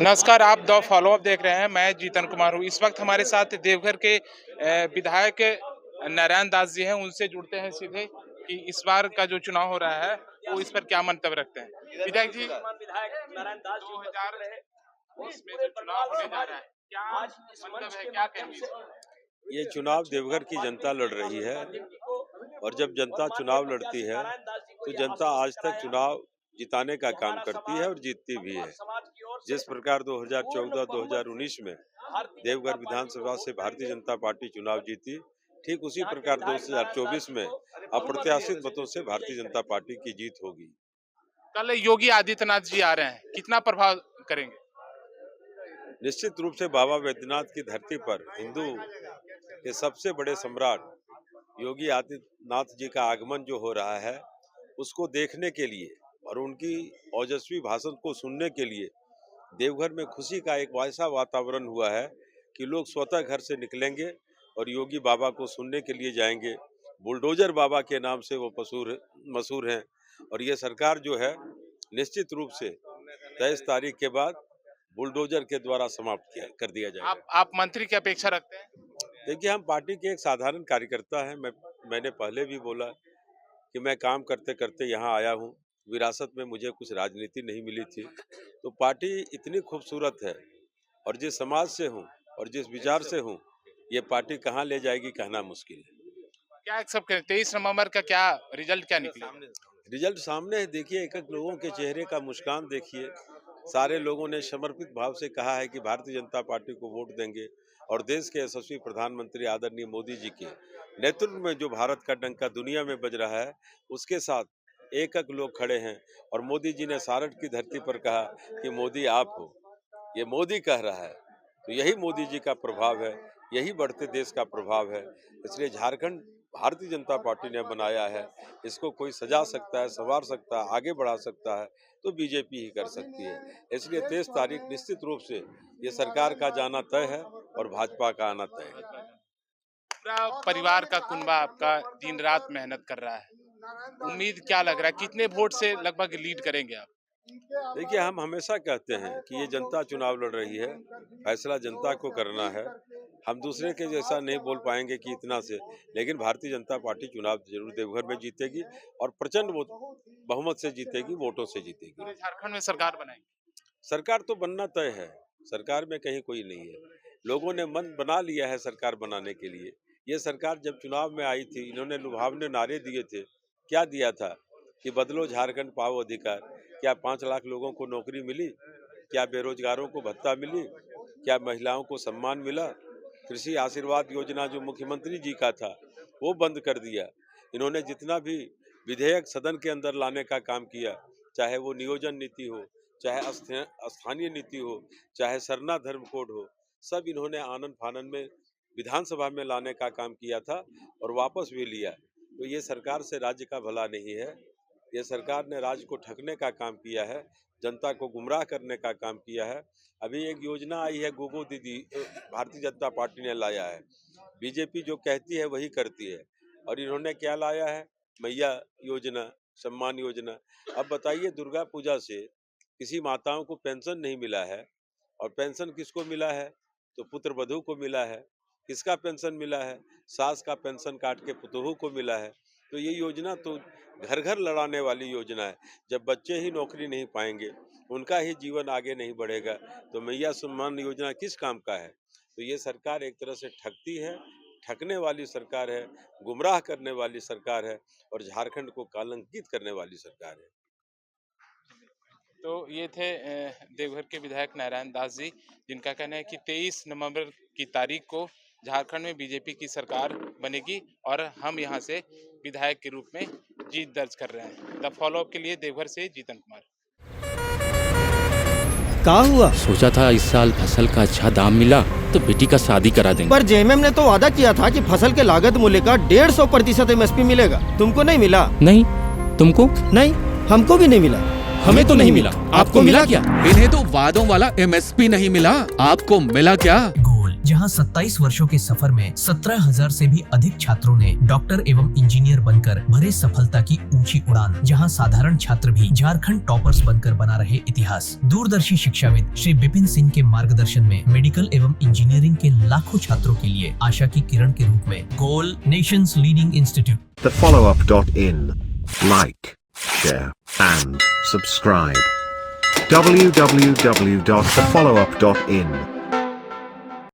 नमस्कार, आप the follow up देख रहे हैं। मैं जीतन कुमार हूँ। इस वक्त हमारे साथ देवघर के विधायक नारायण दास जी हैं। उनसे जुड़ते हैं सीधे कि इस बार का जो चुनाव हो रहा है वो इस पर क्या मंतव्य रखते हैं। विधायक जी, 2019 में जो चुनाव होने जा रहा है, क्या मतलब है, क्या कहेंगे? ये चुनाव देवघर की जनता लड़ रही है और जब जनता चुनाव लड़ती है तो जनता आज तक चुनाव जिताने का काम करती है और जीतती भी है। जिस प्रकार 2014-2019 में देवघर विधानसभा से भारतीय जनता पार्टी चुनाव जीती, ठीक उसी प्रकार 2024 में अप्रत्याशित मतों से भारतीय जनता पार्टी की जीत होगी। कल योगी आदित्यनाथ जी आ रहे हैं, कितना प्रभाव करेंगे? निश्चित रूप से बाबा बैद्यनाथ की धरती पर हिंदू के सबसे बड़े सम्राट योगी आदित्यनाथ जी का आगमन जो हो रहा है उसको देखने के लिए और उनकी ओजस्वी भाषण को सुनने के लिए देवघर में खुशी का एक वैसा वातावरण हुआ है कि लोग स्वतः घर से निकलेंगे और योगी बाबा को सुनने के लिए जाएंगे। बुलडोजर बाबा के नाम से वो मशहूर हैं और ये सरकार जो है निश्चित रूप से 23 तारीख के बाद बुलडोजर के द्वारा समाप्त कर दिया जाएगा। आप मंत्री की अपेक्षा रखते हैं? देखिए, हम पार्टी के एक साधारण कार्यकर्ता हैं। मैंने पहले भी बोला कि मैं काम करते करते यहाँ आया हूँ। विरासत में मुझे कुछ राजनीति नहीं मिली थी, तो पार्टी इतनी खूबसूरत है और जिस समाज से हूँ और जिस विचार से हूँ, ये पार्टी कहाँ ले जाएगी कहना मुश्किल है। क्या एक्सेप्ट करें? 23 नवंबर का क्या रिजल्ट क्या निकला? रिजल्ट सामने है। देखिए, एक एक लोगों के चेहरे का मुस्कान देखिए। सारे लोगों ने समर्पित भाव से कहा है कि भारतीय जनता पार्टी को वोट देंगे और देश के यशस्वी प्रधानमंत्री आदरणीय मोदी जी के नेतृत्व में जो भारत का डंका दुनिया में बज रहा है उसके साथ एक एक लोग खड़े हैं। और मोदी जी ने सारठ की धरती पर कहा कि मोदी आप हो। ये मोदी कह रहा है, तो यही मोदी जी का प्रभाव है, यही बढ़ते देश का प्रभाव है। इसलिए झारखंड भारतीय जनता पार्टी ने बनाया है, इसको कोई सजा सकता है, संवार सकता है, आगे बढ़ा सकता है तो बीजेपी ही कर सकती है। इसलिए 23 तारीख निश्चित रूप से ये सरकार का जाना तय है और भाजपा का आना तय है। पूरा परिवार का कुनबा आपका दिन रात मेहनत कर रहा है। उम्मीद क्या लग रहा है, कितने वोट से लगभग लीड करेंगे आप? देखिए, हम हमेशा कहते हैं कि ये जनता चुनाव लड़ रही है, फैसला जनता को करना है। हम दूसरे के जैसा नहीं बोल पाएंगे कि इतना से, लेकिन भारतीय जनता पार्टी चुनाव जरूर देवघर में जीतेगी और प्रचंड बहुमत से जीतेगी, वोटों से जीतेगी। पूरे झारखंड में सरकार बनाएंगे? सरकार तो बनना तय है, सरकार में कहीं कोई नहीं है। लोगों ने मन बना लिया है सरकार बनाने के लिए। ये सरकार जब चुनाव में आई थी, इन्होंने लुभावने नारे दिए थे। क्या दिया था कि बदलो झारखंड पाओ अधिकार। क्या 5 लाख लोगों को नौकरी मिली? क्या बेरोजगारों को भत्ता मिली? क्या महिलाओं को सम्मान मिला? कृषि आशीर्वाद योजना जो मुख्यमंत्री जी का था वो बंद कर दिया। इन्होंने जितना भी विधेयक सदन के अंदर लाने का काम किया, चाहे वो नियोजन नीति हो, चाहे स्थानीय नीति हो, चाहे सरना धर्म कोड हो, सब इन्होंने आनन फानन में विधानसभा में लाने का काम किया था और वापस भी लिया। तो ये सरकार से राज्य का भला नहीं है। ये सरकार ने राज्य को ठगने का काम किया है, जनता को गुमराह करने का काम किया है। अभी एक योजना आई है गोगो दीदी, भारतीय जनता पार्टी ने लाया है। बीजेपी जो कहती है वही करती है। और इन्होंने क्या लाया है? मैया योजना, सम्मान योजना। अब बताइए, दुर्गा पूजा से किसी माताओं को पेंशन नहीं मिला है और पेंशन किसको मिला है? तो पुत्र वधू को मिला है। किसका पेंशन मिला है? सास का पेंशन काट के पुतोहू को मिला है। तो ये योजना तो घर घर लड़ाने वाली योजना है। जब बच्चे ही नौकरी नहीं पाएंगे, उनका ही जीवन आगे नहीं बढ़ेगा, तो मैया सम्मान योजना किस काम का है? तो ये सरकार एक तरह से ठगती है, ठगने वाली सरकार है, गुमराह करने वाली सरकार है और झारखंड को कलंकित करने वाली सरकार है। तो ये थे देवघर के विधायक नारायण दास जी, जिनका कहना है कि 23 नवंबर की तारीख को झारखंड में बीजेपी की सरकार बनेगी और हम यहां से विधायक के रूप में जीत दर्ज कर रहे हैं। द फॉलोअप के लिए देवघर से जीतन कुमार। क्या हुआ? सोचा था इस साल फसल का अच्छा दाम मिला तो बेटी का शादी करा देंगे। पर जेएमएम ने तो वादा किया था कि फसल के लागत मूल्य का 150% MSP मिलेगा। तुमको नहीं मिला? नहीं। तुमको? नहीं, हमको भी नहीं मिला। हमें तो नहीं मिला। आपको मिला क्या? इन्हें तो वादों वाला MSP नहीं मिला, आपको मिला क्या? जहां 27 वर्षों के सफर में 17,000 से भी अधिक छात्रों ने डॉक्टर एवं इंजीनियर बनकर भरे सफलता की ऊंची उड़ान, जहां साधारण छात्र भी झारखंड टॉपर्स बनकर बना रहे इतिहास। दूरदर्शी शिक्षाविद श्री विपिन सिंह के मार्गदर्शन में मेडिकल एवं इंजीनियरिंग के लाखों छात्रों के लिए आशा की किरण के रूप में goal nations leading institute. thefollowup.in. Like, share, and subscribe. www.thefollowup.in